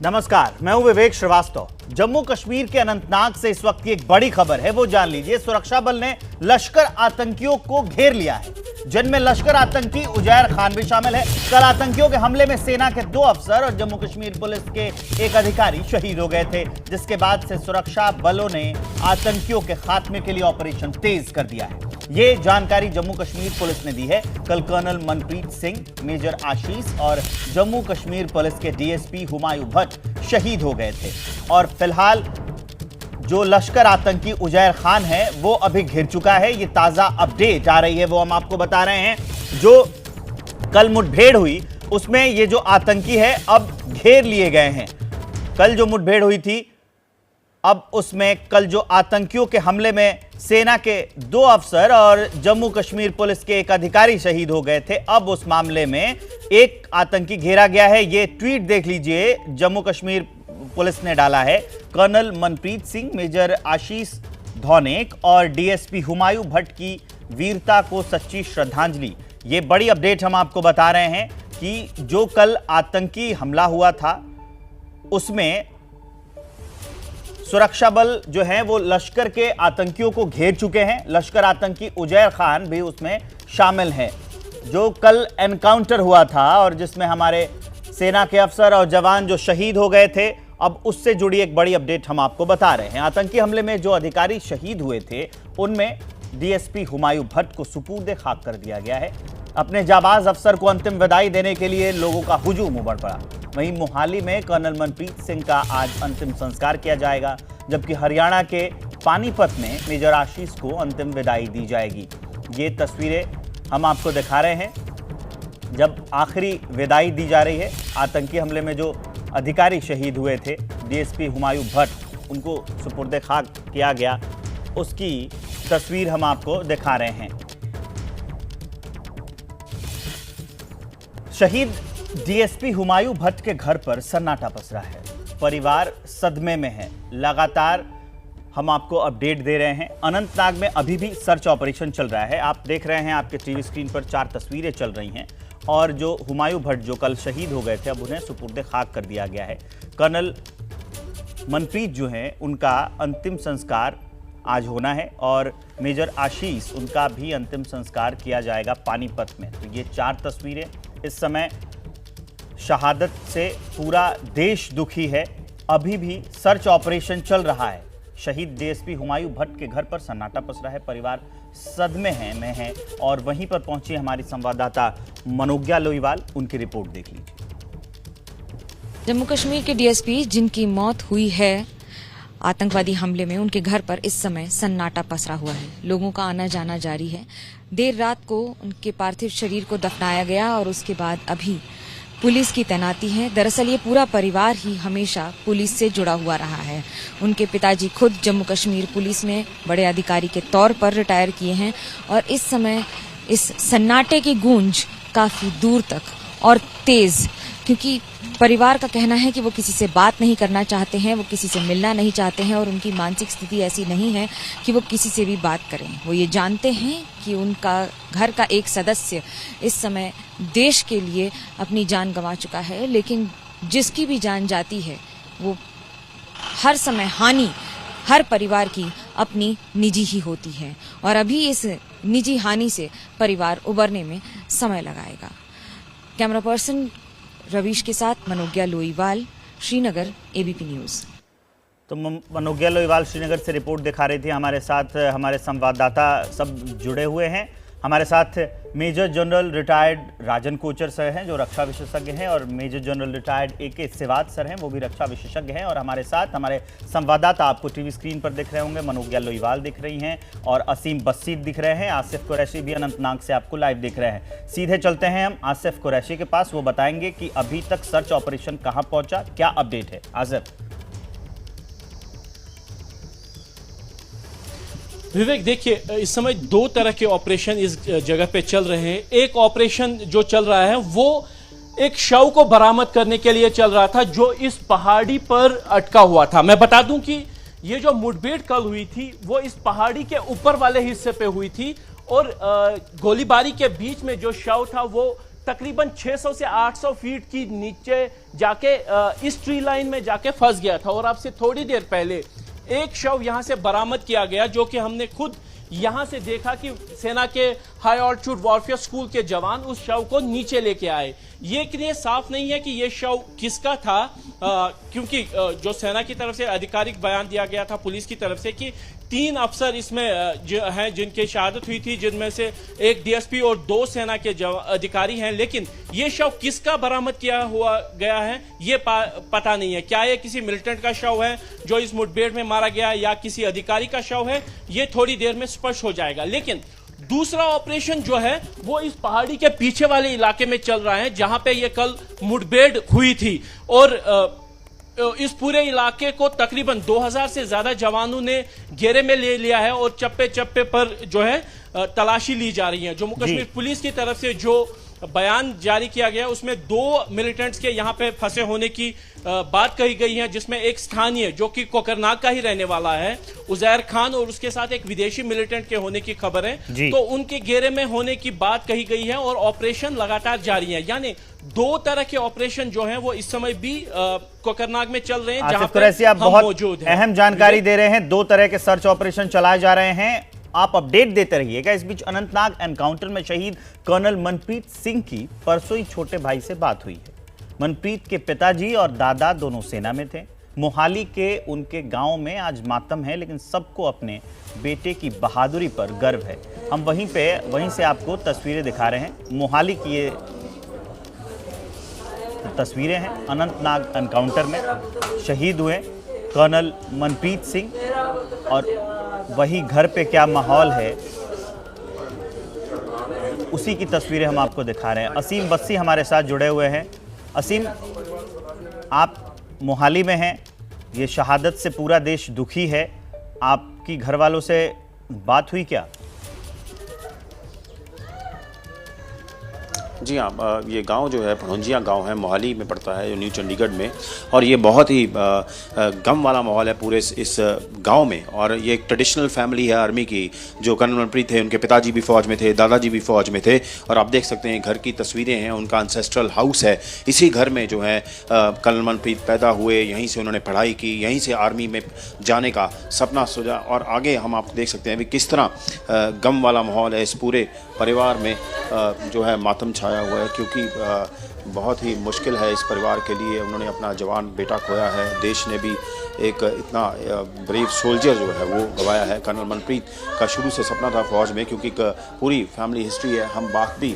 नमस्कार, मैं हूं विवेक श्रीवास्तव। जम्मू कश्मीर के अनंतनाग से इस वक्त की एक बड़ी खबर है, वो जान लीजिए। सुरक्षा बल ने लश्कर आतंकियों को घेर लिया है, जिनमें लश्कर आतंकी उजैर खान भी शामिल है। कल आतंकियों के हमले में सेना के 2 अफसर और जम्मू कश्मीर पुलिस के एक अधिकारी शहीद हो गए थे, जिसके बाद से सुरक्षा बलों ने आतंकियों के खात्मे के लिए ऑपरेशन तेज कर दिया है। ये जानकारी जम्मू कश्मीर पुलिस ने दी है। कल कर्नल मनप्रीत सिंह, मेजर आशीष और जम्मू कश्मीर पुलिस के डीएसपी हुमायूं भट्ट शहीद हो गए थे। और फिलहाल जो लश्कर आतंकी उजैर खान है वो अभी घिर चुका है। ये ताजा अपडेट आ रही है, वो हम आपको बता रहे हैं। जो कल मुठभेड़ हुई उसमें ये जो आतंकी है अब घेर लिए गए हैं। कल जो मुठभेड़ हुई थी, अब उसमें कल जो आतंकियों के हमले में सेना के 2 अफसर और जम्मू कश्मीर पुलिस के एक अधिकारी शहीद हो गए थे। अब उस मामले में एक आतंकी घेरा गया है। ये ट्वीट देख लीजिए, जम्मू कश्मीर पुलिस ने डाला है। कर्नल मनप्रीत सिंह, मेजर आशीष धौनेक और डीएसपी हुमायूं भट्ट की वीरता को सच्ची श्रद्धांजलि। ये बड़ी अपडेट हम आपको बता रहे हैं कि जो कल आतंकी हमला हुआ था उसमें सुरक्षा बल जो है वो लश्कर के आतंकियों को घेर चुके हैं। लश्कर आतंकी उजैर खान भी उसमें शामिल है, जो कल एनकाउंटर हुआ था और जिसमें हमारे सेना के अफसर और जवान जो शहीद हो गए थे। अब उससे जुड़ी एक बड़ी अपडेट हम आपको बता रहे हैं। आतंकी हमले में जो अधिकारी शहीद हुए थे उनमें डीएसपी हुमायूं भट्ट को सुपुर्द खाक कर दिया गया है। अपने जाबाज अफसर को अंतिम विदाई देने के लिए लोगों का हुजूम उमड़ पड़ा। वहीं मोहाली में कर्नल मनप्रीत सिंह का आज अंतिम संस्कार किया जाएगा, जबकि हरियाणा के पानीपत में मेजर आशीष को अंतिम विदाई दी जाएगी। ये तस्वीरें हम आपको दिखा रहे हैं जब आखिरी विदाई दी जा रही है। आतंकी हमले में जो अधिकारी शहीद हुए थे, डीएसपी हुमायूं भट्ट, उनको सुपुर्द खाक किया गया, उसकी तस्वीर हम आपको दिखा रहे हैं। शहीद डीएसपी हुमायूं भट्ट के घर पर सन्नाटा पसरा है। परिवार सदमे में है। लगातार हम आपको अपडेट दे रहे हैं। अनंतनाग में अभी भी सर्च ऑपरेशन चल रहा है। आप देख रहे हैं, आपके टीवी स्क्रीन पर 4 तस्वीरें चल रही हैं। और जो हुमायूं भट्ट जो कल शहीद हो गए थे, अब उन्हें सुपुर्द खाक कर दिया गया है। कर्नल मनप्रीत जो हैं उनका अंतिम संस्कार आज होना है और मेजर आशीष, उनका भी अंतिम संस्कार किया जाएगा पानीपत में। तो ये 4 तस्वीरें। इस समय शहादत से पूरा देश दुखी है। अभी भी सर्च ऑपरेशन चल रहा है। शहीद डीएसपी हुमायूं भट्ट के घर पर सन्नाटा पसरा है। परिवार सदमे में है। और वहीं पर पहुंची हमारी संवाददाता मनोज्ञा लोईवाल, उनकी रिपोर्ट देख लीजिए। जम्मू कश्मीर के डीएसपी जिनकी मौत हुई है आतंकवादी हमले में, उनके घर पर इस समय सन्नाटा पसरा हुआ है। लोगों का आना जाना जारी है। देर रात को उनके पार्थिव शरीर को दफनाया गया और उसके बाद अभी पुलिस की तैनाती है। दरअसल ये पूरा परिवार ही हमेशा पुलिस से जुड़ा हुआ रहा है। उनके पिताजी खुद जम्मू कश्मीर पुलिस में बड़े अधिकारी के तौर पर रिटायर किए हैं और इस समय इस सन्नाटे की गूंज काफी दूर तक और तेज, क्योंकि परिवार का कहना है कि वो किसी से बात नहीं करना चाहते हैं, वो किसी से मिलना नहीं चाहते हैं और उनकी मानसिक स्थिति ऐसी नहीं है कि वो किसी से भी बात करें। वो ये जानते हैं कि उनका घर का एक सदस्य इस समय देश के लिए अपनी जान गंवा चुका है, लेकिन जिसकी भी जान जाती है वो हर समय हानि हर परिवार की अपनी निजी ही होती है और अभी इस निजी हानि से परिवार उबरने में समय लगाएगा। कैमरा पर्सन रवीश के साथ मनोज्ञा लोईवाल, श्रीनगर, एबीपी न्यूज। तो मनोज्ञा लोईवाल श्रीनगर से रिपोर्ट दिखा रही थी। हमारे साथ हमारे संवाददाता सब जुड़े हुए हैं। हमारे साथ मेजर जनरल रिटायर्ड राजन कोचर सर हैं, जो रक्षा विशेषज्ञ हैं, और मेजर जनरल रिटायर्ड एके सिवात सर हैं, वो भी रक्षा विशेषज्ञ हैं। और हमारे साथ हमारे संवाददाता आपको टीवी स्क्रीन पर दिख रहे होंगे, मनोज्ञा लोईवाल दिख रही हैं और असीम बस्सीद दिख रहे हैं। आसिफ कुरैशी भी अनंतनाग से आपको लाइव दिख रहे हैं। सीधे चलते हैं हम आसिफ कुरैशी के पास, वो बताएंगे कि अभी तक सर्च ऑपरेशन कहाँ पहुंचा, क्या अपडेट है। आसिफ। विवेक, देखिए, इस समय 2 तरह के ऑपरेशन इस जगह पे चल रहे हैं। एक ऑपरेशन जो चल रहा है वो एक शव को बरामद करने के लिए चल रहा था, जो इस पहाड़ी पर अटका हुआ था। मैं बता दूं कि ये जो मुठभेड़ कल हुई थी वो इस पहाड़ी के ऊपर वाले हिस्से पे हुई थी और गोलीबारी के बीच में जो शव था वो तकरीबन 600 से 800 फीट की नीचे जाके इस ट्री लाइन में जाके फंस गया था। और आपसे थोड़ी देर पहले एक शव यहां से बरामद किया गया, जो कि हमने खुद यहां से देखा कि सेना के हाई ऑल्टीट्यूड वॉरफेयर स्कूल के जवान उस शव को नीचे लेके आए। ये साफ नहीं है कि ये शव किसका था, क्योंकि जो सेना की तरफ से आधिकारिक बयान दिया गया था पुलिस की तरफ से कि 3 अफसर इसमें हैं जिनकी शहादत हुई थी, जिनमें से एक डीएसपी और 2 सेना के अधिकारी हैं। लेकिन ये शव किसका बरामद किया हुआ गया है ये पता नहीं है। क्या ये किसी मिलिटेंट का शव है जो इस मुठभेड़ में मारा गया, या किसी अधिकारी का शव है, ये थोड़ी देर में स्पष्ट हो जाएगा। लेकिन दूसरा ऑपरेशन जो है वो इस पहाड़ी के पीछे वाले इलाके में चल रहा है, जहां पे ये कल मुठभेड़ हुई थी। और इस पूरे इलाके को तकरीबन 2000 से ज्यादा जवानों ने घेरे में ले लिया है और चप्पे चप्पे पर जो है तलाशी ली जा रही है। जम्मू कश्मीर पुलिस की तरफ से जो बयान जारी किया गया उसमें 2 मिलिटेंट्स के यहां पे फंसे होने की बात कही गई है, जिसमें एक स्थानीय जो कि कोकरनाग का ही रहने वाला है उजैर खान, और उसके साथ एक विदेशी मिलिटेंट के होने की खबर है। तो उनके घेरे में होने की बात कही गई है और ऑपरेशन लगातार जारी है। यानी 2 तरह के ऑपरेशन जो हैं वो इस समय भी कोकरनाग में चल रहे हैं, जहां पर आप बहुत अहम जानकारी दे रहे हैं। 2 तरह के सर्च ऑपरेशन चलाए जा रहे हैं, आप अपडेट देते रहिएगा। इस बीच अनंतनाग एनकाउंटर में शहीद कर्नल मनप्रीत सिंह की परसों ही छोटे भाई से बात हुई है। मनप्रीत के पिताजी और दादा दोनों सेना में थे। मोहाली के उनके गांव में आज मातम है, लेकिन सबको अपने बेटे की बहादुरी पर गर्व है। हम वहीं से आपको तस्वीरें दिखा रहे हैं। मोहाली की ये तस्वीरें हैं, अनंतनाग एनकाउंटर में शहीद हुए कर्नल मनप्रीत सिंह, और वही घर पे क्या माहौल है उसी की तस्वीरें हम आपको दिखा रहे हैं। असीम बस्सी हमारे साथ जुड़े हुए हैं। असीम, आप मोहाली में हैं, ये शहादत से पूरा देश दुखी है, आपकी घर वालों से बात हुई क्या? जी हाँ, ये गांव जो है पढ़ौंजिया गांव है, मोहाली में पड़ता है, न्यू चंडीगढ़ में। और ये बहुत ही गम वाला माहौल है पूरे इस गांव में। और ये एक ट्रेडिशनल फैमिली है आर्मी की। जो कर्नल मनप्रीत थे, उनके पिताजी भी फ़ौज में थे, दादाजी भी फ़ौज में थे। और आप देख सकते हैं घर की तस्वीरें हैं, उनका एंसेस्ट्रल हाउस है। इसी घर में जो है कर्नल मनप्रीत पैदा हुए, यहीं से उन्होंने पढ़ाई की, यहीं से आर्मी में जाने का सपना सोचा। और आगे हम आपको देख सकते हैं भी किस तरह गम वाला माहौल है इस पूरे परिवार में, जो है मातम छाया हुआ है, क्योंकि बहुत ही मुश्किल है इस परिवार के लिए। उन्होंने अपना जवान बेटा खोया है, देश ने भी एक इतना ब्रेव सोल्जर जो है वो गवाया है। कर्नल मनप्रीत का शुरू से सपना था फ़ौज में, क्योंकि पूरी फैमिली हिस्ट्री है। हम बात भी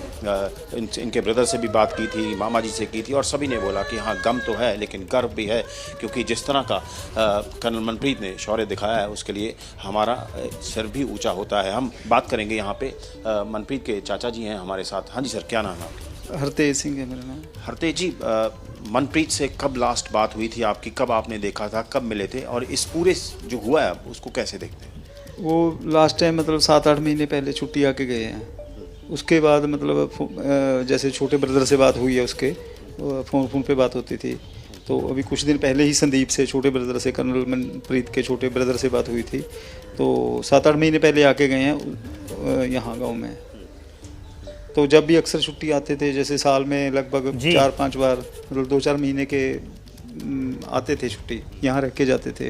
इनके ब्रदर से भी बात की थी, मामा जी से की थी, और सभी ने बोला कि हाँ गम तो है लेकिन गर्व भी है, क्योंकि जिस तरह का कर्नल मनप्रीत ने शौर्य दिखाया है उसके लिए हमारा सिर भी ऊँचा होता है। हम बात करेंगे यहाँ पे मनप्रीत के चाचा जी हैं हमारे साथ। हाँ जी सर, क्या नाम है आपका? हरतेज सिंह है मेरा नाम। हरतेज जी, मनप्रीत से कब लास्ट बात हुई थी आपकी, कब आपने देखा था, कब मिले थे, और इस पूरे जो हुआ है उसको कैसे देखते हैं? वो लास्ट टाइम मतलब 7-8 महीने पहले छुट्टी आके गए हैं। उसके बाद मतलब जैसे छोटे ब्रदर से बात हुई है, उसके फ़ोन पे बात होती थी। तो अभी कुछ दिन पहले ही संदीप से, छोटे ब्रदर से, कर्नल मनप्रीत के छोटे ब्रदर से बात हुई थी। तो 7-8 महीने पहले आके गए हैं यहाँ गाँव में। तो जब भी अक्सर छुट्टी आते थे, जैसे साल में लगभग 4-5 बार, मतलब 2-4 महीने के आते थे छुट्टी, यहाँ रह के जाते थे।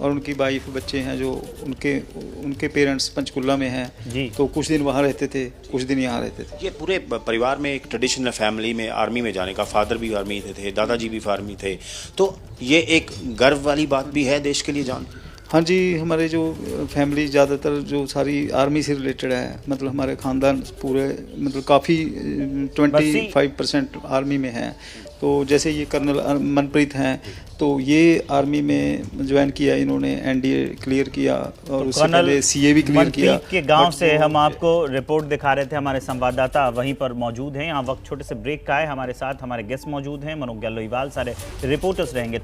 और उनकी वाइफ, बच्चे हैं जो उनके पेरेंट्स पंचकुला में हैं, तो कुछ दिन वहाँ रहते थे, कुछ दिन यहाँ रहते थे। ये पूरे परिवार में एक ट्रेडिशनल फैमिली में आर्मी में जाने का, फादर भी आर्मी थे, दादाजी भी आर्मी थे, तो ये एक गर्व वाली बात भी है देश के लिए जान। हाँ जी, हमारे जो फैमिली ज़्यादातर जो सारी आर्मी से रिलेटेड है, मतलब हमारे ख़ानदान पूरे मतलब काफ़ी 25% आर्मी में है। तो जैसे ये कर्नल मनप्रीत हैं, तो ये आर्मी में ज्वाइन किया इन्होंने, एनडीए क्लियर किया, और उससे पहले सीए भी क्लियर किया। के गांव से हम आपको रिपोर्ट दिखा रहे थे, हमारे संवाददाता वहीं पर मौजूद हैं। यहाँ वक्त छोटे से ब्रेक का है, हमारे साथ हमारे गेस्ट मौजूद हैं, मनोज लोहीवाल, सारे रिपोर्टर्स रहेंगे।